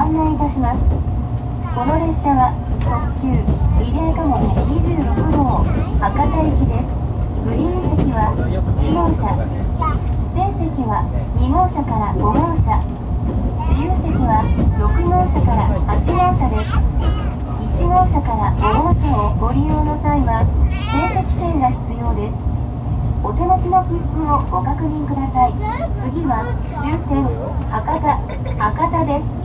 案内いたします。この列車は特急リレーかもめ26号博多行きです。グリーン席は1号車、指定席は2号車から5号車、自由席は6号車から8号車です。1号車から5号車をご利用の際は指定席券が必要です。お手持ちの切符をご確認ください。次は終点博多です。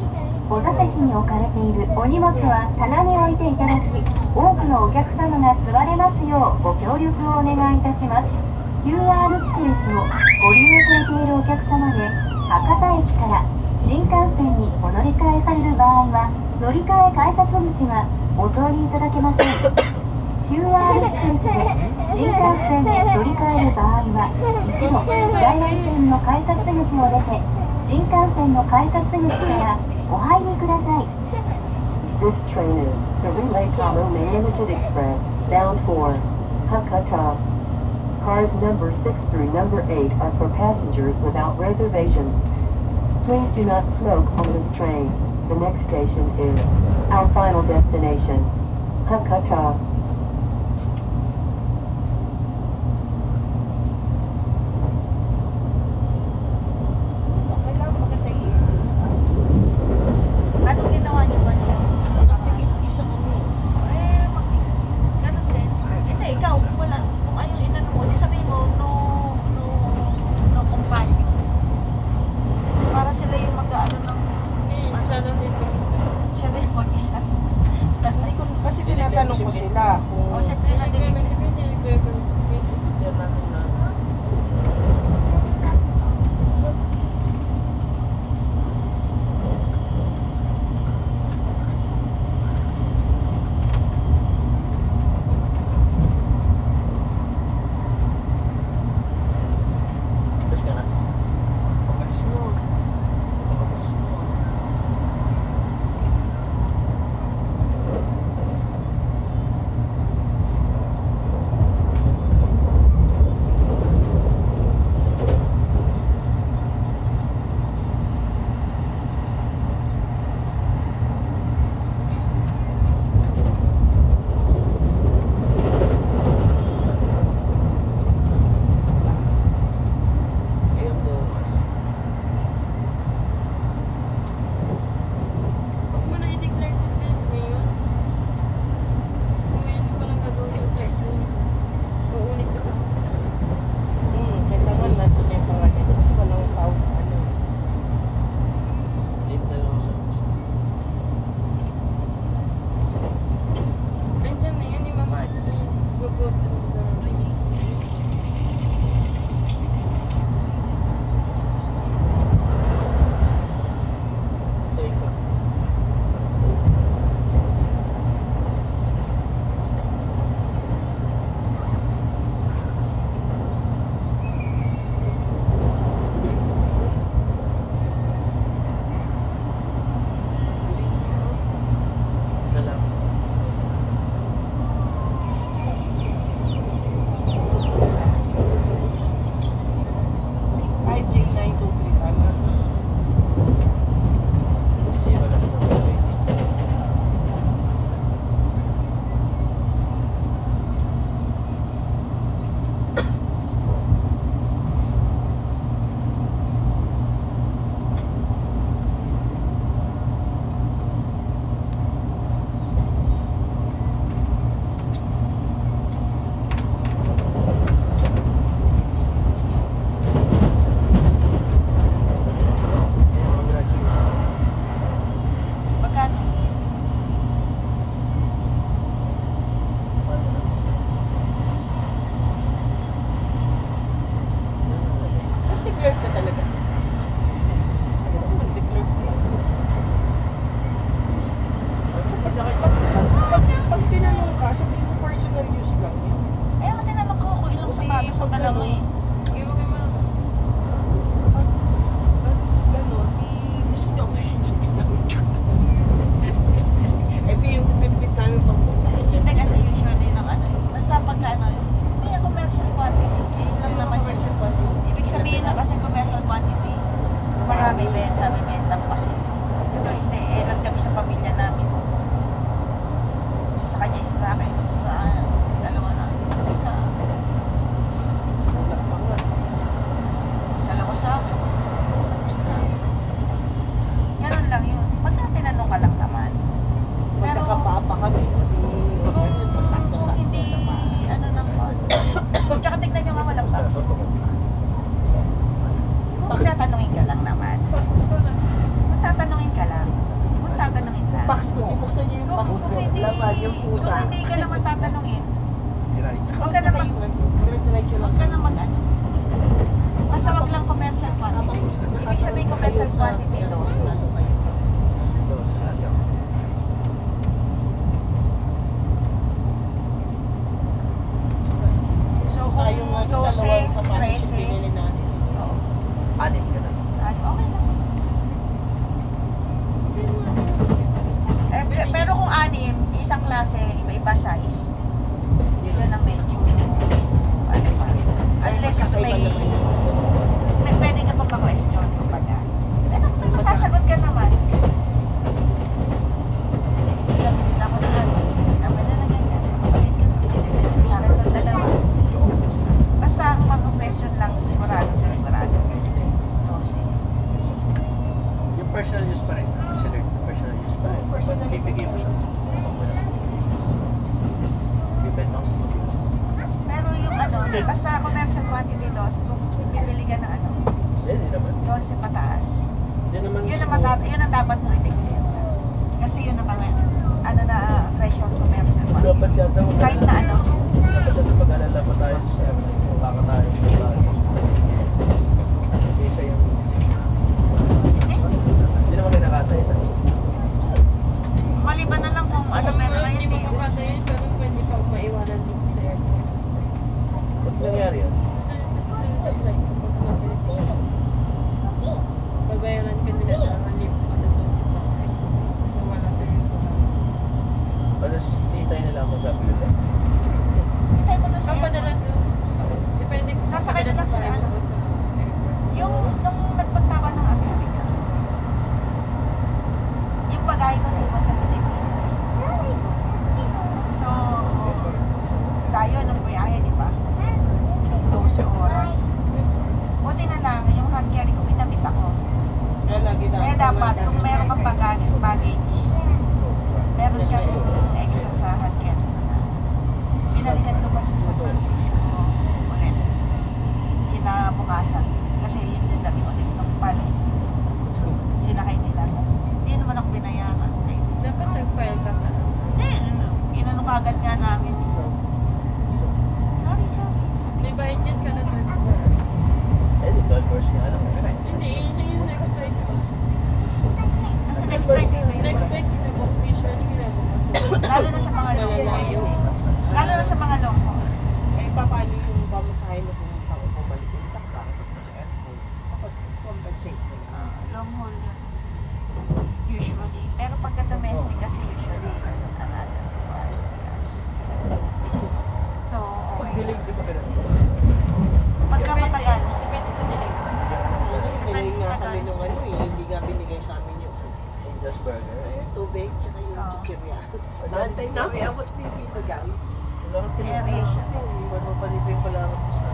お座席に置かれているお荷物は棚に置いていただき、多くのお客様が座れますようご協力をお願いいたします。QR 指定席をご利用されているお客様で、博多駅から新幹線にお乗り換えされる場合は、乗り換え改札口がお通りいただけません。QR 指定席で新幹線で乗り換える場合は、一度在来線の改札口を出て、新幹線の改札口からお入りください。This train is the Relay Kamo Main Limited Express, bound for Hakata. Cars number 6 through number 8 are for passengers without reservations. Please do not smoke on this train. The next station is our final destination, Hakata. Kasi tinatanong ko sila kung... Siyempre natin. marami benta, may benta pa kasi. Pero hindi, isa sa akin, isa sa dalawa na. Dalawa sa akin. Tapos na. Ganun lang yun. Pagka tinanong ka lang naman. Pero Magkakapapa kami. Pasakto-sakto hindi, sa bahay. ano naman. Tsaka tignan nyo nga walang box. Kung magtatanungin ka lang naman. Magtatanungin ka lang. Magtatanungin ka. Box ko, ibuksan niyo yung box ko. Kung hindi, Laman yung pusa. kung hindi ka naman tatanungin, Huwag ka na diretso lang. huwag ka na mag-ano. Basta wag lang commercial quantity. Ibig sabihin commercial quantity, dose. So kung Tayong mga 12, dalawa sa panis 13, binili natin. oo. Anim ka na. Okay lang. Pero kung anim, isang klase, iba-iba size, yun ang medyo, ano pa, unless may pwede ka pa pa-question, kumbaga. Pero kung may masasagot ka naman, gamitin ako na ano, naman na ganyan, sa kapatid ka, binibigyan sa akin ng dalawa. Basta ang mga question lang, sigurado. 12. Yung personal use pa rin. Considered personal use pa rin. Personal Bibigay mo siya. Bibenta ko sa mga. Pero yung ano, basta commercial quantity loss, kung bibili ka ng ano, Hindi naman. 12 pataas, Hindi naman. yun ang dapat mo i-declare. Kasi yun ang ano na threshold commercial quantity. Dapat yata mag- Kahit na ano, Dapat yata mag-alala pa tayo sa baka tayo sa tayo. Isa yung hindi naman kinakatay na. maliban na lang kung ano meron na Hindi yun. mo papatayin, pero pwede pa maiwanan dito sa airport. Ba't nangyari yun? Susunod like, kapag napilitin siya. Babayaran ka nila sa leave at the 25 days. Kung wala sa airport. Alas hindi tayo nila mag-appeal. Hintay mo doon sa Saan pa airport. nila? Depende kung Sasakay saan na lang sa sila, ano? o sa airport. Yung nung nagpunta ka ng Amerika, yung bagay ko naiwan sa Pilipinas. So, tayo nung buyahe, di ba? 12 oras. Buti na lang, yung hand carry ko, pinamit ako. Kaya lagi na. Kaya dapat, kung meron kang baggage, meron kang extra sa hand carry mo na. Binalikan ko pa sa San Francisco ulit. Kinabukasan. Kasi yun din dati ulit nung palo. Sinakay nila. Hindi naman ako binayaran. Dapat nag-file ka na. Hindi, inano kagad nga namin. Sorry. May bayad yan ka na 24. Eh, di 12 hours nga alam mo. Hindi, yun yung next flight pa. Kasi next Friday na yun. Next flight, usually ginagawa sa Lalo na sa mga long Malalayo. Lalo na sa mga long haul. Eh, papalo yung pamasahe na pumunta ko pabalik yung takpa sa airport. Kapag compensate mo na. Long haul yun. Usually. Pero pagka domestic kasi usually another 2 hours, 3 hours. So, Pag okay. dilig, di ba ganun? Pagka matagal, Depende sa delay. Delay nga kami nung ano eh, hindi nga binigay sa amin yung Angel's Burger. so, yung tubig, tsaka yung Oo. chichirya. Naantay namin abot ni Pito guys. Wala kang Aeration. Iwan mo pa dito yung kailangan mo sa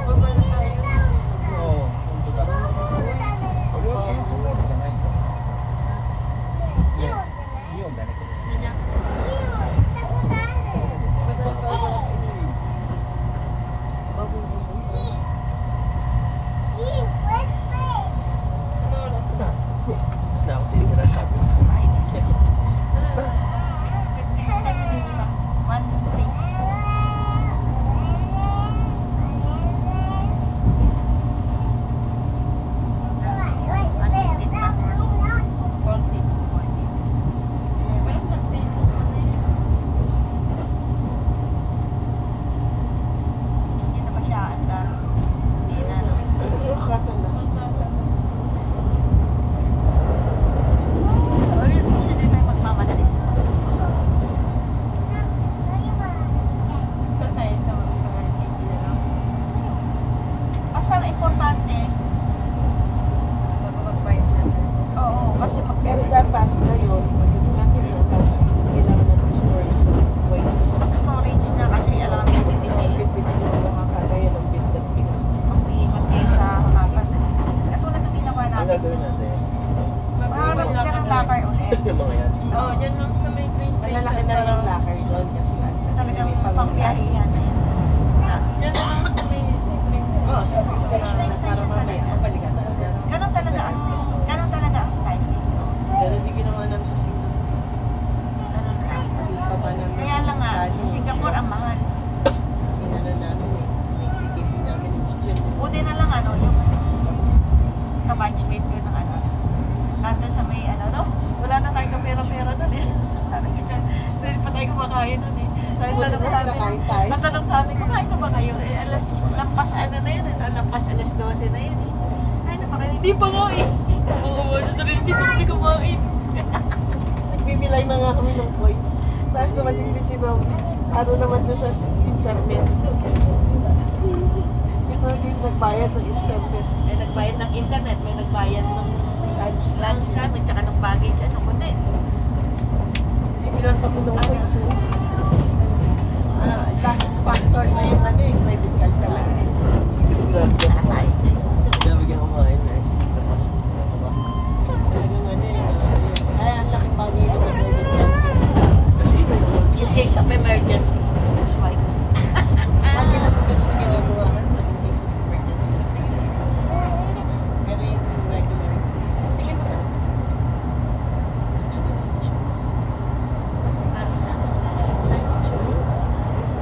Baba na tayo. Oo, punto ka. Yung ganito. Nanyak. Basta pa ako inilig. Ano oras na? Na ako tinira sabi. 10 minutes pa. 1, 3. Hindi na masyada. Hindi na. Ayun, kasi hindi tayo magmamadali sa Saan tayo sa Pangalan City na lang? basta ang importante, Bago mag-fire na sir. oo, kasi Pero dapat ngayon, magiging natin yung ka-batchmate ko ng ano. Nandun sa may ano, no? Wala na tayong kapera-pera doon eh. Sabi kita, hindi pa tayo kumakain doon eh. Sabi tanong sa amin, ang tanong sa amin, kumain na ba kayo? Eh, lampas ano na yun eh. Lampas alas 12 na yun eh. Ay, na ba kayo? Hindi pa nga eh. Oo, sa rin, hindi pa kami kumain. Nagbibilay na nga kami ng points. Tapos dumating din si Ma'am. Ano naman doon sa internet. Ito din nagbayad ng internet. May nagbayad ng internet, may nagbayad ng lunch namin, tsaka ng baggage, ano kundi. Bibilan kami ng points. Last factor na yung ano eh, credit card talaga eh. Ay, Diyos. Nabigyan ko ngayon na isip na mas. Talagang ano eh. Ay, ang laking bagay sa credit card. Kasi ito yung In case of emergency, swipe. Lagi na po kasi ginagawa ka in case of emergency. Pero yung regular, tingin mo lang.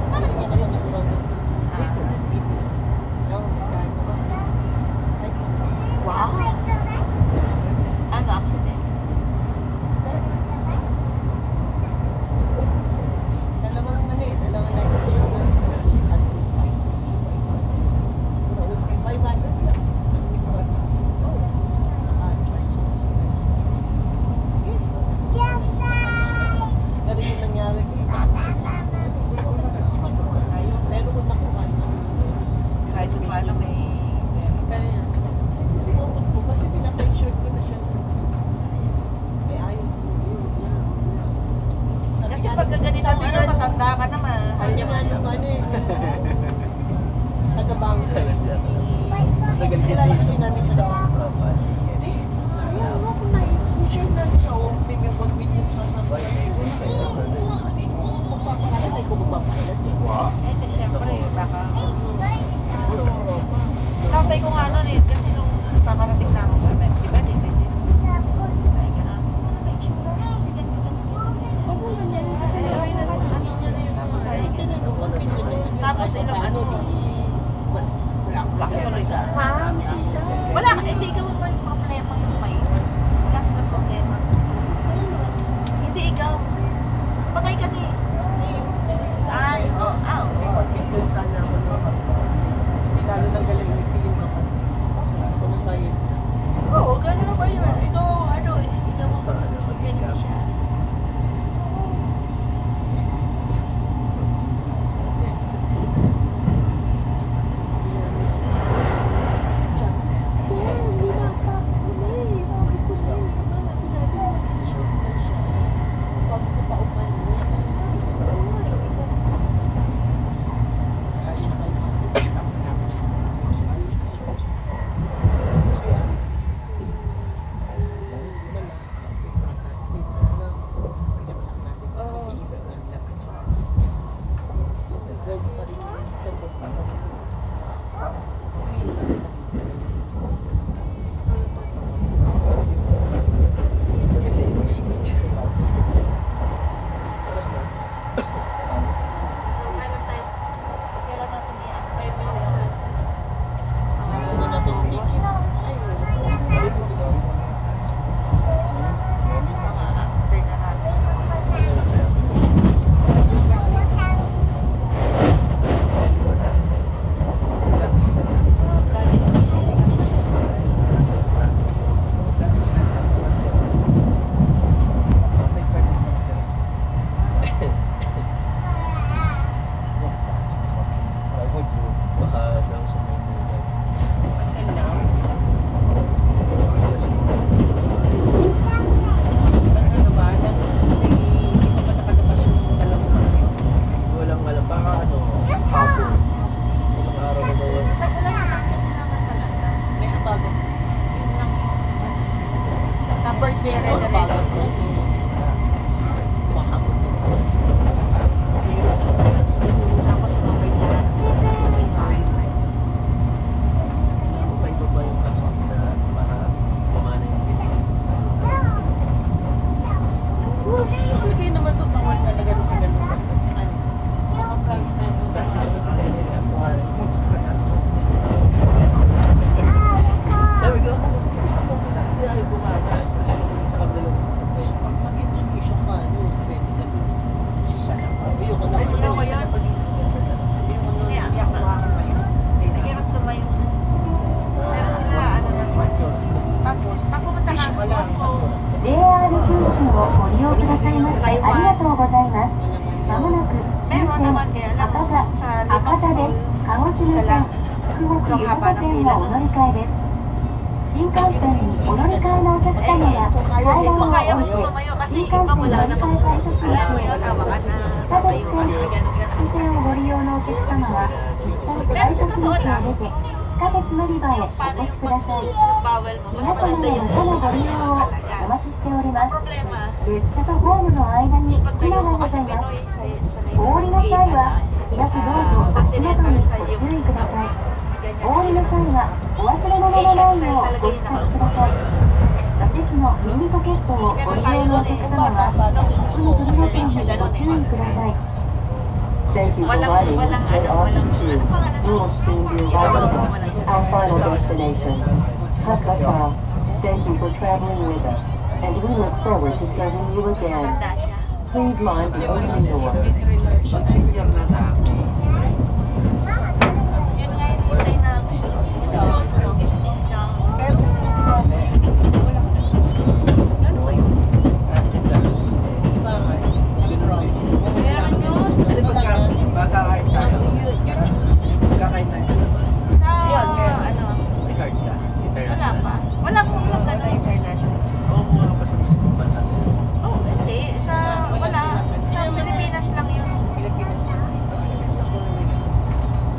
Bakit nga naman nagurang dito? Wow. Ano, accident? Dalawang ano eh, dalawang life insurance kasi at 500 lang. Ang hindi ko matapos. Naka-charge na sila. Pero yung nangyari ko pero kung nakuha Kahit yung pala may... kaya umabot po kasi pinaka-insure ko na siya. Ay, ayaw ko. Kasi pagka ganito, ano, matanda ka naman. Sabi nga nung ano eh, taga-bangko Tagal kilala kasi namin siya. Sige. Sabi nga, ako na insure na siya. O, premium 1 million siya. Kasi magpapangalan ay kung magpapangalan eh. Eh, di syempre, baka... Tatay ko nga nun eh, kasi nung paparating na ako sa Met, di ba, di ba, di ba? Ay, gano'n. Ano ba, insurance? Kasi ganito, tapos ilang ano, laki mo na sa wala kasi hindi ikaw may problema yung may wala silang problema hindi ikaw patay ka ni ay Pag-pindon sana ako no. Hindi lalo nang galing yung kapal. Ako nang bayad. oo gano'n ba yun ikaw ano ikaw ganyan siya 線、福岡湯本線のお乗り換えです。新幹線にお乗り換えのお客様は階段を降りて、新幹線乗り換え改札口へお越しください。地下鉄線、普通線をご利用のお客様は、一旦改札口を出て、地下鉄乗り場へお越しください。皆様のまたのご利用をお待ちしております。列車とホームの間に隙間がございます。お降りの際は、開くドアと足元にご注意ください。お降りの際は、お忘れ物のないようご記載ください。座席の右ポケットをご利用のお客様は、この取り袋にご注意ください。Thank you for riding KRT2. We will soon be arriving at our final destination, Hakata. Thank you for traveling with us, and we look forward to serving you again. Please mind the opening door. Pag-senior na tao. Yun nga yung hintay namin. Ito, business lang. Pero, wala ko. Ano ba yun? Meron news. Hindi pagka bata kahit tayo. You choose. Kakain tayo sa labas. Sa, Yun, ano, May card ka. wala pa. Wala akong lang na international. Oo, mura pa sa mismong bansa. Oh, hindi. Sa, wala. Sa Pilipinas lang yun. Pilipinas na.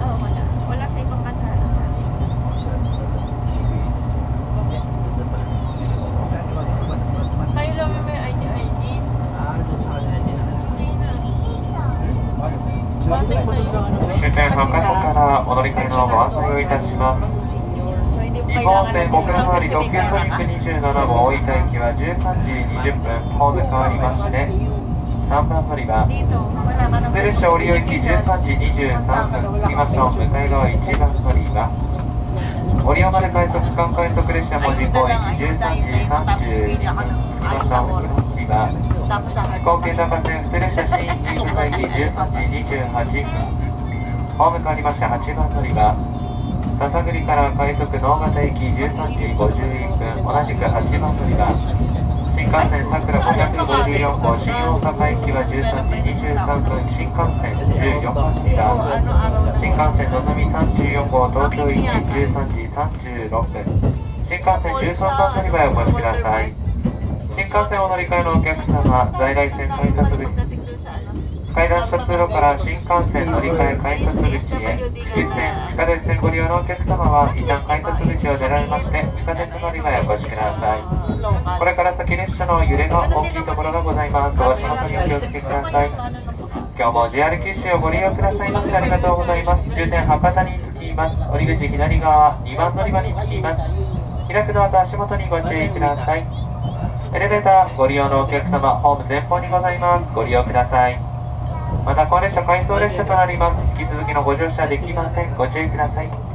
Oo, wala. Wala sa ibang bansa. Kayo lang may ID. Doon sa kanila din. Hindi na.終点博多からお乗り換えのご案内をいたします。So, hindi mo 2 kailangan 号線ng 国分割 discount 特急ソニック27号大分行きは13時20分、ホーム変わりまして、3番乗り場、 dito. Wala ka 普通列車折り行き13時23分、着きましょう、向かい側1番乗り場。折山で快速間快速列車文字工1 13時32分、着きましょう、2番乗り場。 Tapos sa飛行機高線普通列車新新福駅13時28分、ホーム変わりまして8番乗り場。篠栗から快速能形駅13時51分、同じく8番乗り場。新幹線さくら554号新大阪行きは13時23分、新幹線14番乗り場。新幹線のぞみ34号東京行き13時36分、新幹線13番乗り場へお越しください。新幹線お乗り換えのお客様、在来線改札口、階段した通路から新幹線乗り換え改札口へ、普通線、地下鉄線ご利用のお客様は、一旦改札口を出られまして、地下鉄乗り場へお越しください。これから先列車の揺れが大きいところがございます。お足元にお気をつけください。今日も JR 九州をご利用くださいましてありがとうございます。終点博多に着きます。降り口左側、2番乗り場に着きます。開くドアと足元にご注意ください。エレベーターご利用のお客様、ホーム前方にございます。ご利用ください。また、高列車、回送列車となります。引き続きのご乗車できません。ご注意ください。